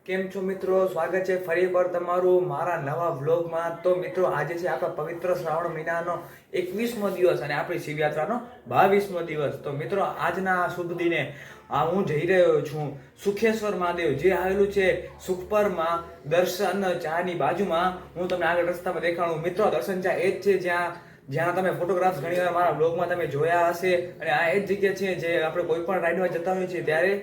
કેમ છો મિત્રો? સ્વાગત છે ફરી એકવાર તમારું મારા નવા વ્લોગમાં। તો મિત્રો આજે છે આપણા પવિત્ર શ્રાવણ મહિનાનો 21મો દિવસ અને આપણી શિવયાત્રાનો 22મો દિવસ। તો મિત્રો આજના આ શુભ દિને હું જઈ રહ્યો છું સુખેશ્વર મહાદેવ, જે આવેલું છે સુખપરમાં દર્શન ચાની બાજુમાં। હું તમને આગળ રસ્તામાં દેખાડું। મિત્રો દર્શન ચા એ જ છે જ્યાં તમે ફોટોગ્રાફ્સ ઘણીવાર મારા બ્લોગમાં તમે જોયા હશે, અને આ એ જ જગ્યા છે જે આપણે કોઈ પણ રાઈડમાં જતા હોઈએ છીએ ત્યારે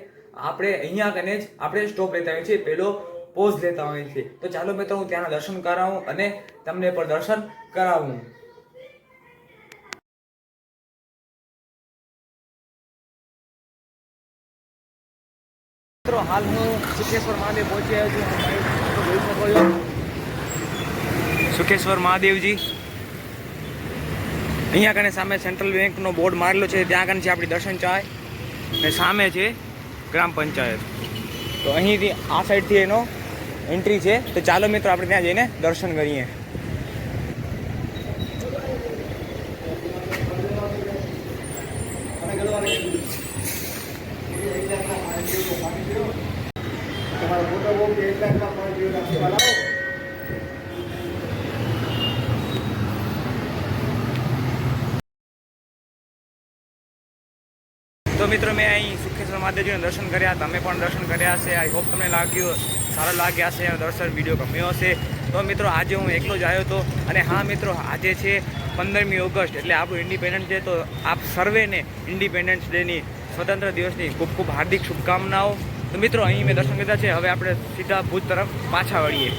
આપણે અહીંયા કને જ આપણે સ્ટોપ લેતા હોઈએ છીએ, પહેલો પોઝ લેતા હોઈએ છીએ। તો ચાલો મિત્રો હું ત્યાંના દર્શન કરાવું અને તમને પણ દર્શન કરાવું। મિત્રો હાલ હું સુખેશ્વર મહાદેવ પહોંચી આવ્યો છું। સુખેશ્વર મહાદેવજી અહીંયા કને સામે સેન્ટ્રલ બેંકનો બોર્ડ મારેલો છે, ત્યાં કને છે આપણી દર્શન ચાય અને સામે છે ગ્રામ પંચાયત। તો અહીંથી આ સાઈડથી એનો એન્ટ્રી છે। તો ચાલો મિત્રો આપણે ત્યાં જઈને દર્શન કરીએ। તો મિત્રો મેં અહીં સુખેશ્વર મહાદેવજીના દર્શન કર્યા, તમે પણ દર્શન કર્યા હશે। આઈ હોપ તમને સારો લાગ્યા હશે, દર્શન વિડીયો ગમ્યો હશે। તો મિત્રો આજે હું એકલો જ આવ્યો હતો, અને હા મિત્રો આજે છે 15મી ઓગસ્ટ, એટલે આપણું ઇન્ડિપેન્ડન્સ ડે। તો આપ સર્વેને ઇન્ડિપેન્ડન્સ ડેની, સ્વતંત્ર દિવસની ખૂબ ખૂબ હાર્દિક શુભકામનાઓ। તો મિત્રો અહીં મેં દર્શન કર્યા છે, હવે આપણે સીધા ભુજ તરફ પાછા વળીએ।